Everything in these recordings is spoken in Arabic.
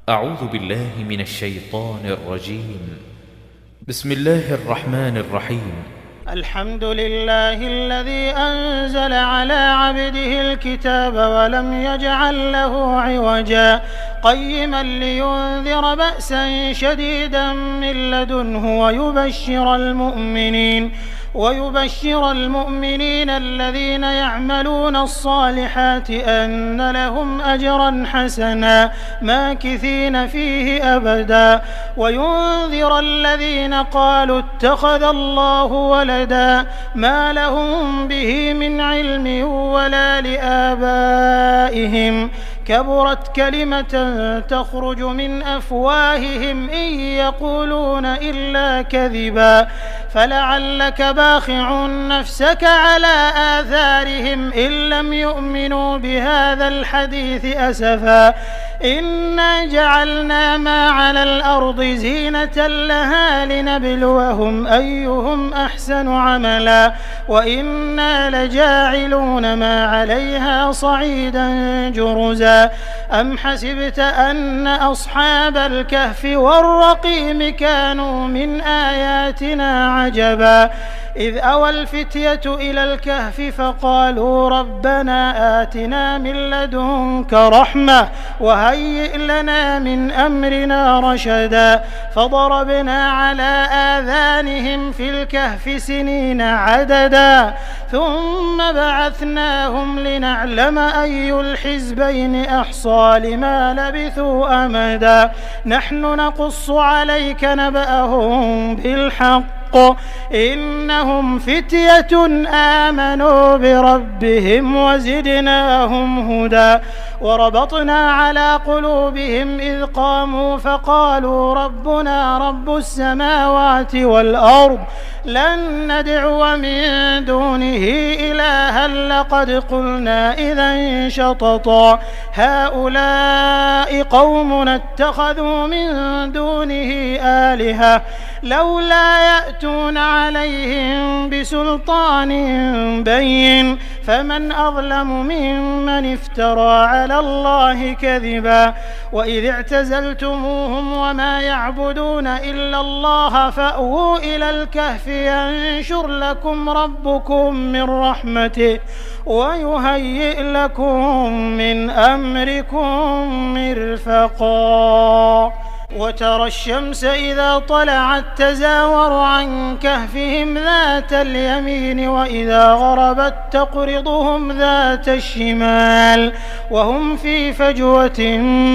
أعوذ بالله من الشيطان الرجيم. بسم الله الرحمن الرحيم. الحمد لله الذي أنزل على عبده الكتاب ولم يجعل له عوجا قيما لينذر بأسا شديدا من لدنه ويبشر المؤمنين الذين يعملون الصالحات أن لهم أجرا حسنا ماكثين فيه أبدا وينذر الذين قالوا اتخذ الله ولدا ما لهم به من علم ولا لآبائهم كبرت كلمة تخرج من أفواههم إن يقولون إلا كذبا فلعلك باخع نفسك على آثارهم إن لم يؤمنوا بهذا الحديث أسفا إنا جعلنا ما على الأرض زينة لها لنبلوهم أيهم أحسن عملا وإنا لجاعلون ما عليها صعيدا جرزا أم حسبت أن أصحاب الكهف والرقيم كانوا من آياتنا عجبا إذ أوى الفتية إلى الكهف فقالوا ربنا آتنا من لدنك رحمة وهيئ لنا من أمرنا رشدا فضربنا على آذانهم في الكهف سنين عددا ثم بعثناهم لنعلم أي الحزبين أحصى لما لبثوا أمدا نحن نقص عليك نبأهم بالحق إنهم فتية آمنوا بربهم وزدناهم هدى وربطنا على قلوبهم إذ قاموا فقالوا ربنا رب السماوات والأرض لن ندعو من دونه إلها لقد قلنا إذا شططا هؤلاء قومنا اتخذوا من دونه آلهة لولا يأتون عليهم بسلطان بين فمن أظلم ممن افترى على الله كذبا وإذ اعتزلتموهم وما يعبدون إلا الله فأووا إلى الكهف ينشر لكم ربكم من رحمته ويهيئ لكم من أمركم مرفقا وترى الشمس إذا طلعت تزاور عن كهفهم ذات اليمين وإذا غربت تقرضهم ذات الشمال وهم في فجوة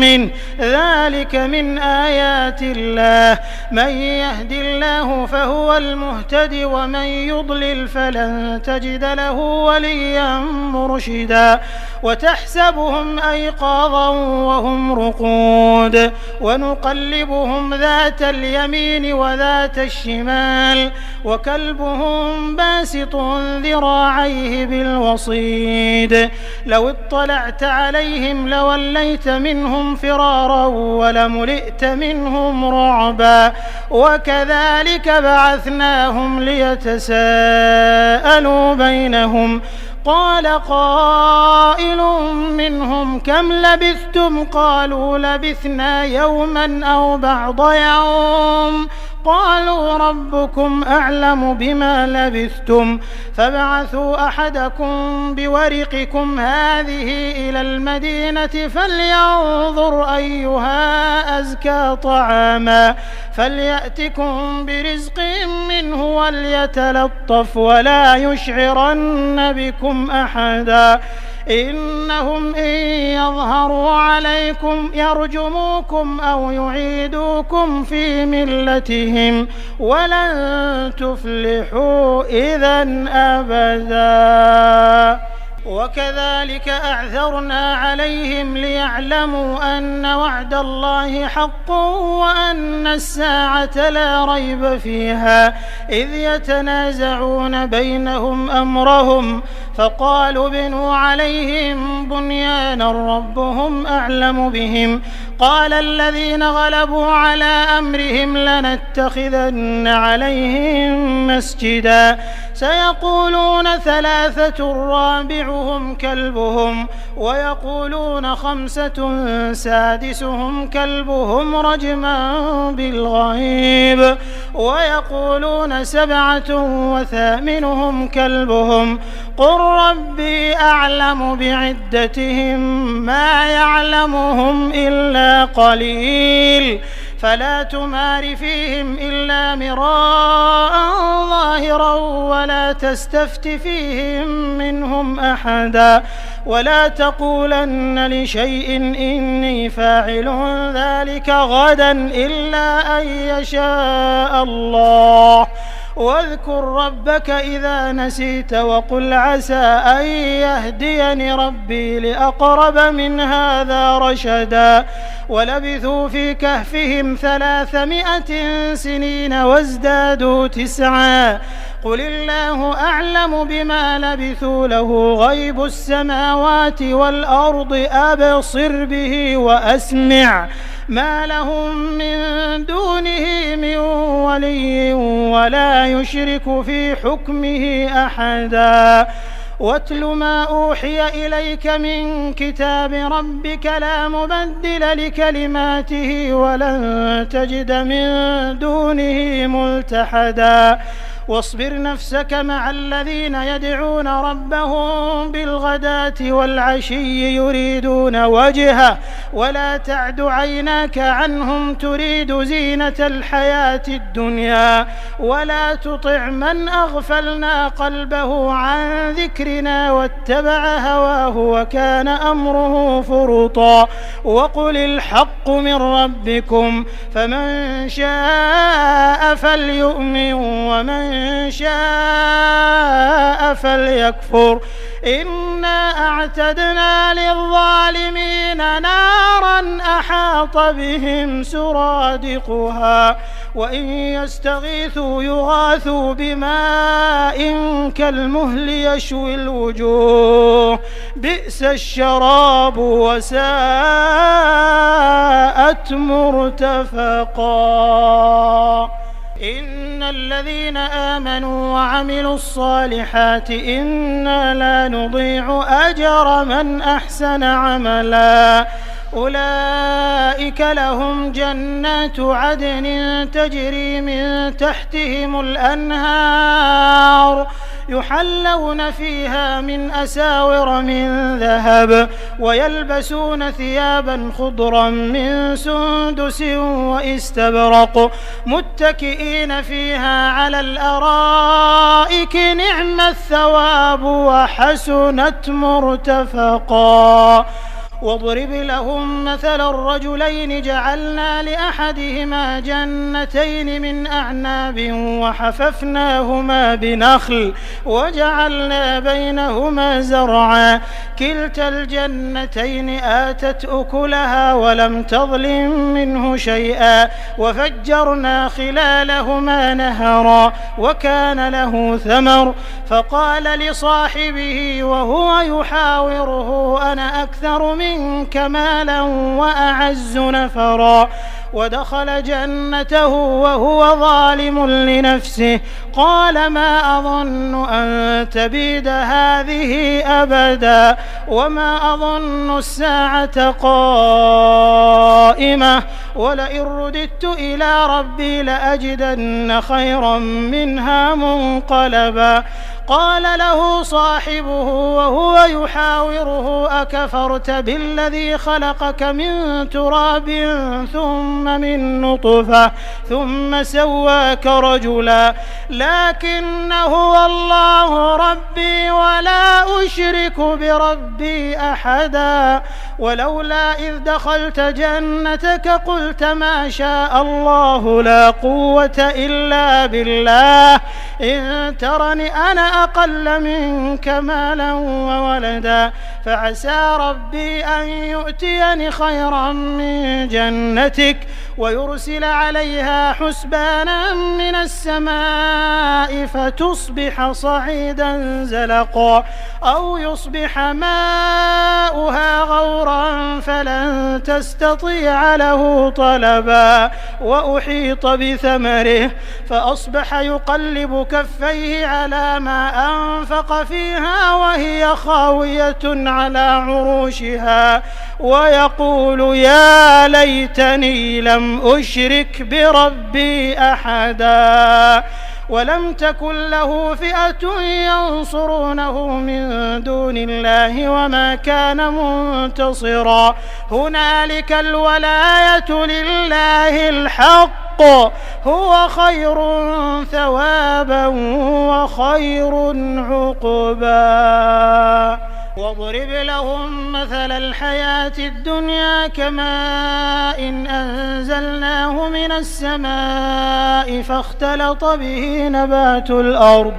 منه ذلك من آيات الله من يهد الله فهو المهتد ومن يضلل فلن تجد له وليا مرشدا وتحسبهم أيقاظا وهم رقود ونقلبهم ذات اليمين وذات الشمال وكلبهم باسط ذراعيه بالوصيد لو اطلعت عليهم لوليت منهم فرارا ولملئت منهم رعبا وكذلك بعثناهم ليتساءلوا بينهم قال قائل منهم كم لبثتم قالوا لبثنا يوما أو بعض يوم قالوا ربكم أعلم بما لبثتم فابعثوا أحدكم بورقكم هذه إلى المدينة فلينظر أيها أزكى طعاما فليأتكم برزق منه وليتلطف ولا يشعرن بكم أحدا إنهم إن يظهروا عليكم يرجموكم أو يعيدوكم في ملتهم ولن تفلحوا إذا أبدا وكذلك أعثرنا عليهم ليعلموا أن وعد الله حق وأن الساعة لا ريب فيها إذ يتنازعون بينهم أمرهم فقالوا ابنوا عليهم بنيانا ربهم أعلم بهم قال الذين غلبوا على أمرهم لنتخذن عليهم مسجدا سيقولون ثلاثة رابعهم سابعهم كلبهم ويقولون 5 سادسهم كلبهم رجما بالغيب ويقولون 7 وثامنهم كلبهم قل ربي أعلم بعدتهم ما يعلمهم إلا قليل فلا تمار فيهم إلا مراء ظاهرا ولا تستفت فيهم منهم أحدا ولا تقولن لشيء إني فاعل ذلك غدا إلا أن يشاء الله واذكر ربك إذا نسيت وقل عسى أن يهديني ربي لأقرب من هذا رشدا ولبثوا في كهفهم 300 سنين وازدادوا 9 قل الله أعلم بما لبثوا له غيب السماوات والأرض أبصر به وأسمع ما لهم من دونه من ولي ولا يشرك في حكمه أحدا واتل ما أوحي إليك من كتاب ربك لا مبدل لكلماته ولن تجد من دونه ملتحدا واصبر نفسك مع الذين يدعون ربهم بالغداة والعشي يريدون وجهه ولا تعد عيناك عنهم تريد زينة الحياة الدنيا ولا تطع من أغفلنا قلبه عن ذكرنا واتبع هواه وكان أمره فرطا وقل الحق من ربكم فمن شاء فليؤمن ومن شاء فليكفر إنا أعتدنا للظالمين نارا أحاط بهم سرادقها وإن يستغيثوا يغاثوا بماء كالمهل يشوي الوجوه بئس الشراب وساءت مرتفقا إن الذين آمنوا وعملوا الصالحات إنا لا نضيع أجر من أحسن عملا أولئك لهم جنات عدن تجري من تحتهم الأنهار يحلون فيها من أساور من ذهب ويلبسون ثيابا خضرا من سندس واستبرق متكئين فيها على الأرائك نعم الثواب وحسنت مرتفقا واضرب لهم مثل الرجلين جعلنا لأحدهما جنتين من أعناب وحففناهما بنخل وجعلنا بينهما زرعا كلتا الجنتين آتت أكلها ولم تظلم منه شيئا وفجرنا خلالهما نهرا وكان له ثمر فقال لصاحبه وهو يحاوره أنا أكثر منك مالا وأعز نفرا ودخل جنته وهو ظالم لنفسه قال ما أظن أن تبيد هذه أبدا وما أظن الساعة قائمة ولئن رددت إلى ربي لأجدن خيرا منها منقلبا قال له صاحبه وهو يحاوره أكفرت بالذي خلقك من تراب ثم من نطفة ثم سواك رجلا لكن هو الله ربي ولا أشرك بربي أحدا ولولا إذ دخلت جنتك قلت ما شاء الله لا قوة إلا بالله إن ترني أنا أقل منك مالا وولدا فعسى ربي أن يؤتيني خيرا من جنتك ويرسل عليها حسبانا من السماء فتصبح صعيدا زلقا أو يصبح ماؤها غورا فلن تستطيع له طلبا وأحيط بثمره فأصبح يقلب كفيه على ما أنفق فيها وهي خاوية على عروشها ويقول يا ليتني لم أشرك بربي أحدا ولم تكن له فئة ينصرونه من دون الله وما كان منتصرا هنالك الولاية لله الحق هو خير ثوابا وخير عقبا واضرب لهم مثل الحياة الدنيا كماء إن أنزلناه من السماء فاختلط به نبات الأرض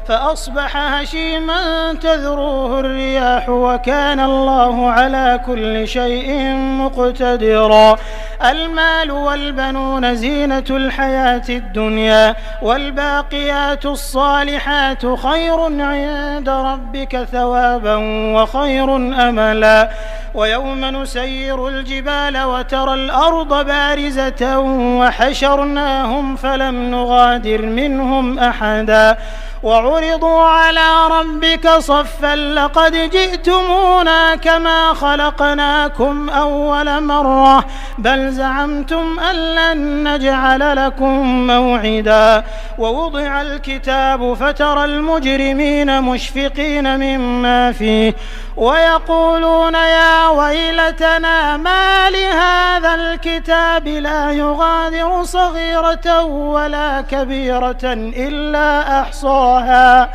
فأصبح هشيما تذروه الرياح وكان الله على كل شيء مقتدرا المال والبنون زينة الحياة الدنيا والباقيات الصالحات خير عند ربك ثوابا وخير أملا ويوم نسير الجبال وترى الأرض بارزة وحشرناهم فلم نغادر منهم أحدا وعرضوا على ربك صفا لقد جئتمونا كما خلقناكم أول مرة بل زعمتم أن لن نجعل لكم موعدا ووضع الكتاب فترى المجرمين مشفقين مما فيه ويقولون يا ويلتنا ما لهذا الكتاب لا يغادر صغيرة ولا كبيرة إلا أحصاها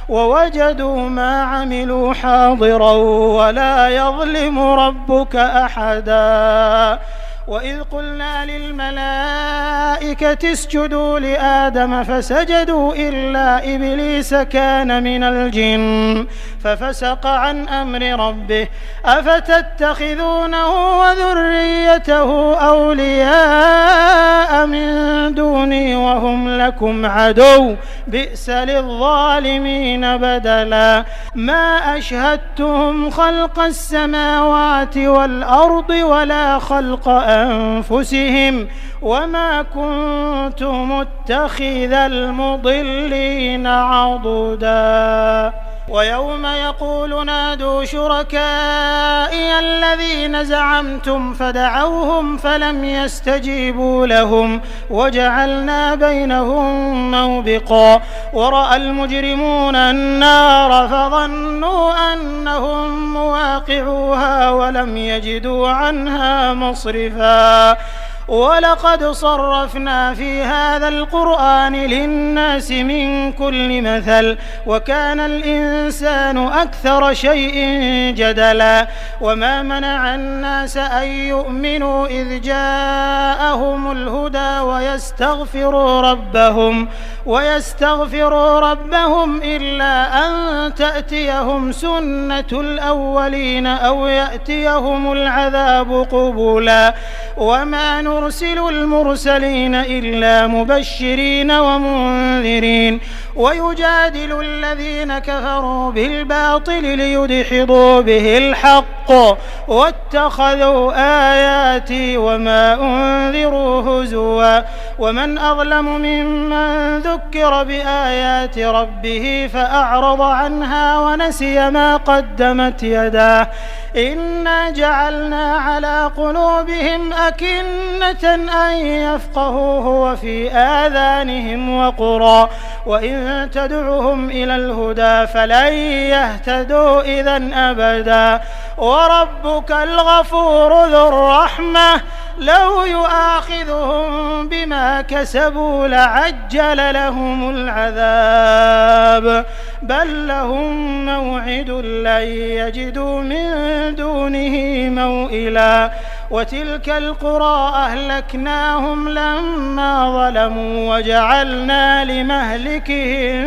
ووجدوا ما عملوا حاضرا ولا يظلم ربك أحدا وإذ قلنا للملائكة اسجدوا لآدم فسجدوا إلا إبليس كان من الجن ففسق عن أمر ربه أفتتخذونه وذريته أولياء من دوني وهم لكم عدو بئس للظالمين بدلا ما أشهدتهم خلق السماوات والأرض ولا خلق أنفسهم وما كنت متخذ المضلين عضدا ويوم يقول نادوا شركائي الذين زعمتم فدعوهم فلم يستجيبوا لهم وجعلنا بينهم موبقا ورأى المجرمون النار فظنوا أنهم مواقعوها ولم يجدوا عنها مصرفا ولقد صرفنا في هذا القرآن للناس من كل مثل وكان الإنسان أكثر شيء جدلا وما منع الناس أن يؤمنوا إذ جاءهم الهدى ويستغفروا ربهم إلا أن تأتيهم سنة الأولين أو يأتيهم العذاب قبلا وما نرسل المرسلين إلا مبشرين ومنذرين ويجادل الذين كفروا بالباطل ليدحضوا به الحق واتخذوا آياتي وما أنذروا هزوا ومن أظلم ممن ذكر بآيات ربه فأعرض عنها ونسي ما قدمت يداه إنا جعلنا على قلوبهم أكنة أن يفقهوه وفي آذانهم وقرا وإن تدعهم إلى الهدى فلن يهتدوا إذن أبدا وربك الغفور ذو الرحمة لو يؤاخذهم بما كسبوا لعجل لهم العذاب بل لهم موعد لن يجدوا من دونه موئلا وتلك القرى أهلكناهم لما ظلموا وجعلنا لمهلكهم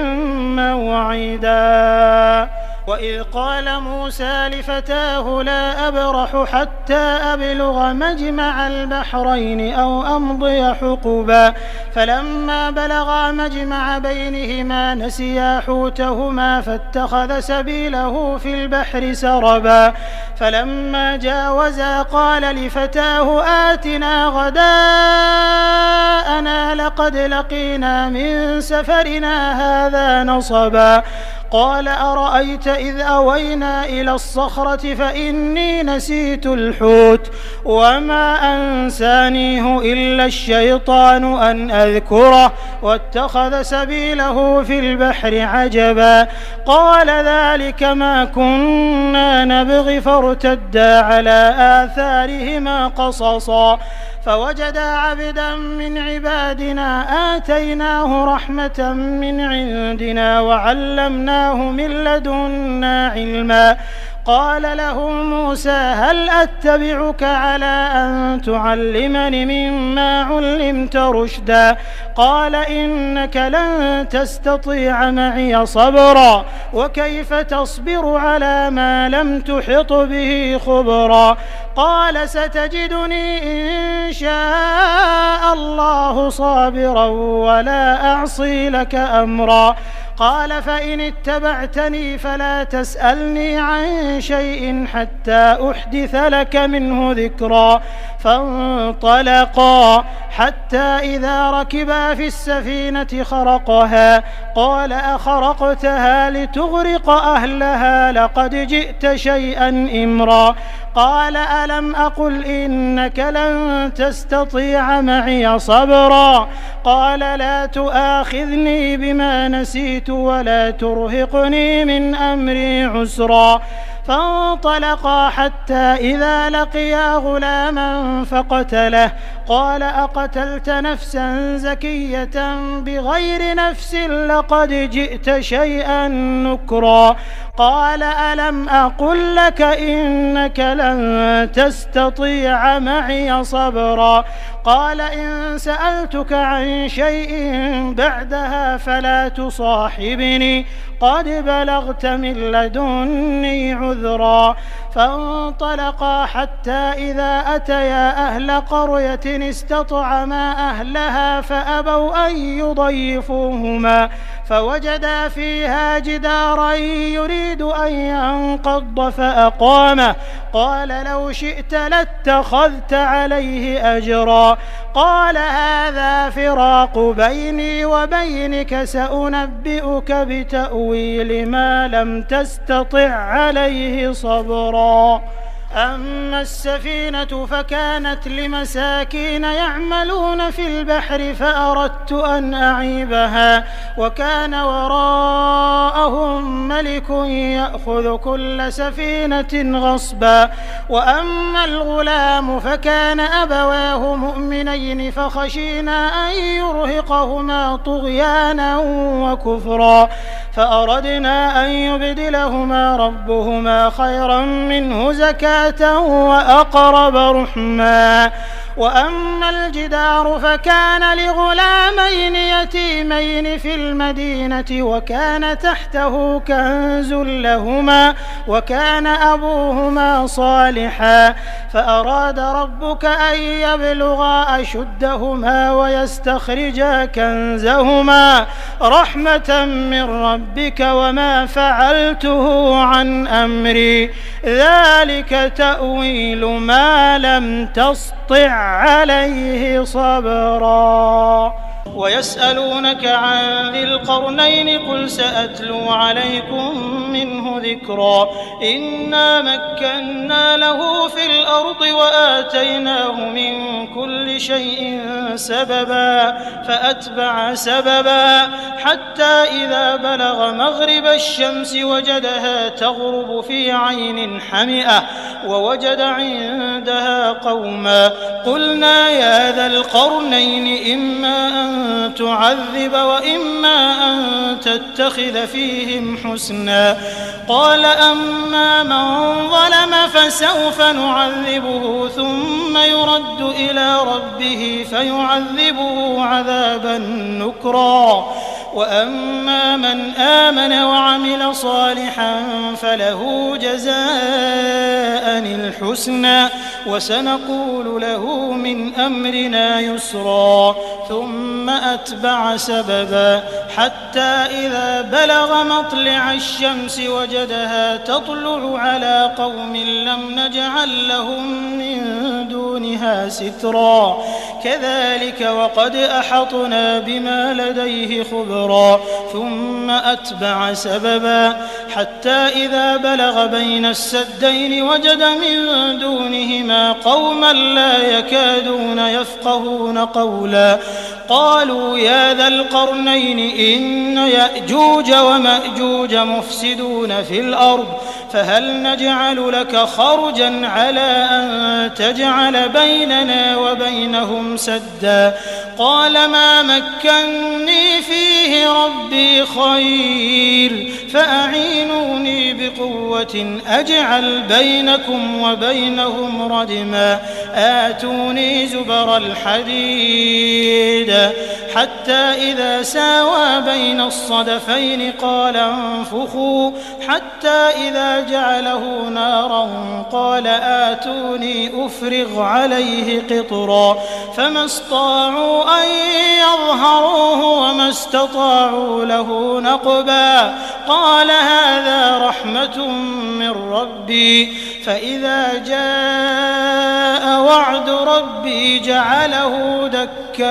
موعدا وإذ قال موسى لفتاه لا أبرح حتى أبلغ مجمع البحرين أو أمضي حقبا فلما بلغا مجمع بينهما نسيا حوتهما فاتخذ سبيله في البحر سربا فلما جاوزا قال لفتاه آتنا غداءنا لقد لقينا من سفرنا هذا نصبا قال أرأيت إذ أوينا إلى الصخرة فإني نسيت الحوت وما أنسانيه إلا الشيطان أن أذكره واتخذ سبيله في البحر عجبا قال ذلك ما كنا نبغي فارتدا على آثارهما قصصا فوجدا عبدا من عبادنا آتيناه رحمة من عندنا وعلمناه من لدنا علما قال له موسى هل أتبعك على أن تعلمني مما علمت رشدا قال إنك لن تستطيع معي صبرا وكيف تصبر على ما لم تحط به خبرا قال ستجدني إن شاء الله صابرا ولا أعصي لك أمرا قال فإن اتبعتني فلا تسألني عن شيء حتى أحدث لك منه ذكرا فانطلقا حتى إذا ركبا في السفينة خرقها قال أخرقتها لتغرق أهلها لقد جئت شيئا إمرا قال ألم أقل إنك لن تستطيع معي صبرا قال لا تؤاخذني بما نسيت ولا ترهقني من أمري عسرا فانطلقا حتى إذا لقيا غلاما فقتله قال أقتلت نفسا زكية بغير نفس لقد جئت شيئا نكرا قال ألم أقل لك إنك لن تستطيع معي صبرا قال إن سألتك عن شيء بعدها فلا تصاحبني قد بلغت من لدني عذرا فانطلقا حتى إذا أتيا أهل قرية استطعما أهلها فأبوا أن يضيفوهما فوجدا فيها جدارا يريد أن ينقض فأقامه قال لو شئت لاتخذت عليه أجرا قال هذا فراق بيني وبينك سأنبئك بتأويل ما لم تستطع عليه صبرا أما السفينة فكانت لمساكين يعملون في البحر فأردت أن أعيبها وكان وراءهم ملك يأخذ كل سفينة غصبا وأما الغلام فكان أبواه مؤمنين فخشينا أن يرهقهما طغيانا وكفرا فأردنا أن يبدلهما ربهما خيرا منه زكاة وأقرب رحما وأما الجدار فكان لغلامين يتيمين في المدينة وكان تحته كنز لهما وكان أبوهما صالحا فأراد ربك أن يبلغا أشدهما ويستخرجا كنزهما رحمة من ربك وما فعلته عن أمري ذلك تأويل ما لم تسطع عليه صبرا ويسألونك عن ذي القرنين قل سأتلو عليكم منه ذكرا إنا مكنا له في الأرض وآتيناه من كل شيء سببا فأتبع سببا حتى إذا بلغ مغرب الشمس وجدها تغرب في عين حمئة ووجد عندها قوما قلنا يا ذا القرنين إما أن تعذب وإما أن تتخذ فيهم حسنا قال أما من ظلم فسوف نعذبه ثم يرد إلى ربه فيعذبه عذابا نكرا وأما من آمن وعمل صالحا فله جزاء الحسنى وسنقول له من أمرنا يسرا ثم أتبع سببا حتى إذا بلغ مطلع الشمس وجدها تطلع على قوم لم نجعل لهم من دونها سترا كذلك وقد أحطنا بما لديه خبرا ثم أتبع سببا حتى إذا بلغ بين السدين وجد من دونهما قوما لا يكادون يفقهون قولا قالوا يا ذا القرنين إن يأجوج ومأجوج مفسدون في الأرض فهل نجعل لك خرجا على أن تجعل بيننا وبينهم سدا قال ما مكني فيه ربي خير فأعينوني بقوة أجعل بينكم وبينهم ردما آتوني زبر الحديد حتى إذا ساوى بين الصدفين قال انفخوا حتى إذا جعله نارا قال آتوني أفرغ عليه قطرا فما استطاعوا أن يظهروه وما استطاعوا له نقبا قال هذا رحمة من ربي فإذا جاء وعد ربي جعله دكاء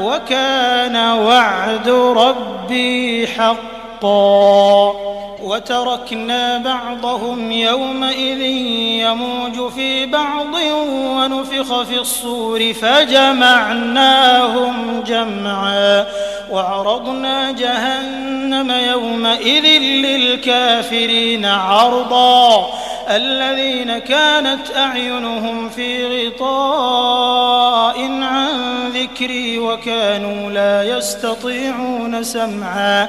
وكان وعد ربي حقا وتركنا بعضهم يومئذ يموج في بعض ونفخ في الصور فجمعناهم جمعا وعرضنا جهنم يومئذ للكافرين عرضا الذين كانت أعينهم في غطاء عن ذكري وكانوا لا يستطيعون سمعا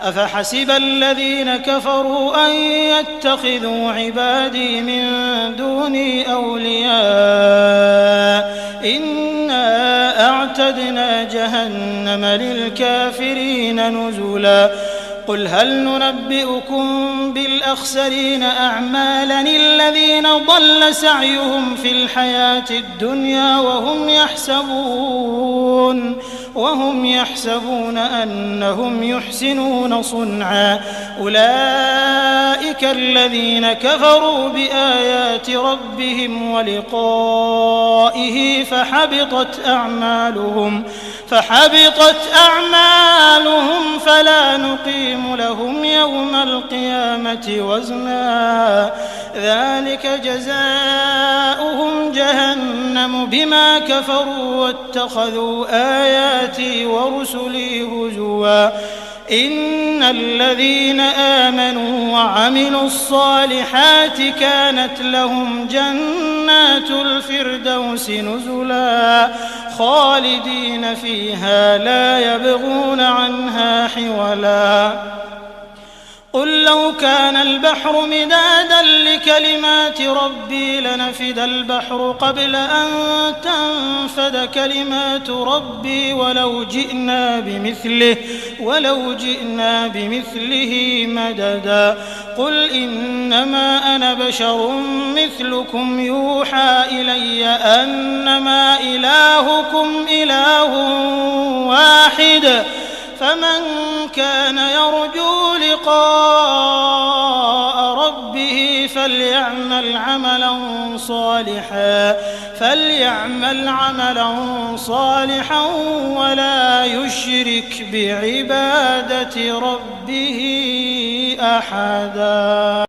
أفحسب الذين كفروا أن يتخذوا عبادي من دوني أولياء إنا أعتدنا جهنم للكافرين نزلا قل هل ننبئكم بالأخسرين أعمالا الذين ضل سعيهم في الحياة الدنيا وهم يحسبون أنهم يحسنون صنعا أولئك الذين كفروا بآيات ربهم ولقائه فحبطت أعمالهم فلا نقيم لهم يوم القيامة وزنا ذلك جزاؤهم جهنم بما كفروا واتخذوا آياتي ورسلي هزوا إن الذين آمنوا وعملوا الصالحات كانت لهم جنات الفردوس نزلا خالدين فيها لا يبغون عنها حولا قل لو كان البحر مدادا لكلمات ربي لنفد البحر قبل أن تنفد كلمات ربي ولو جئنا بمثله مددا قل إنما أنا بشر مثلكم يوحى إلي أنما إلهكم إله واحد فمن كان يرجو لقاء ربه فليعمل عملا صالحا ولا يشرك بعبادة ربه أحدا.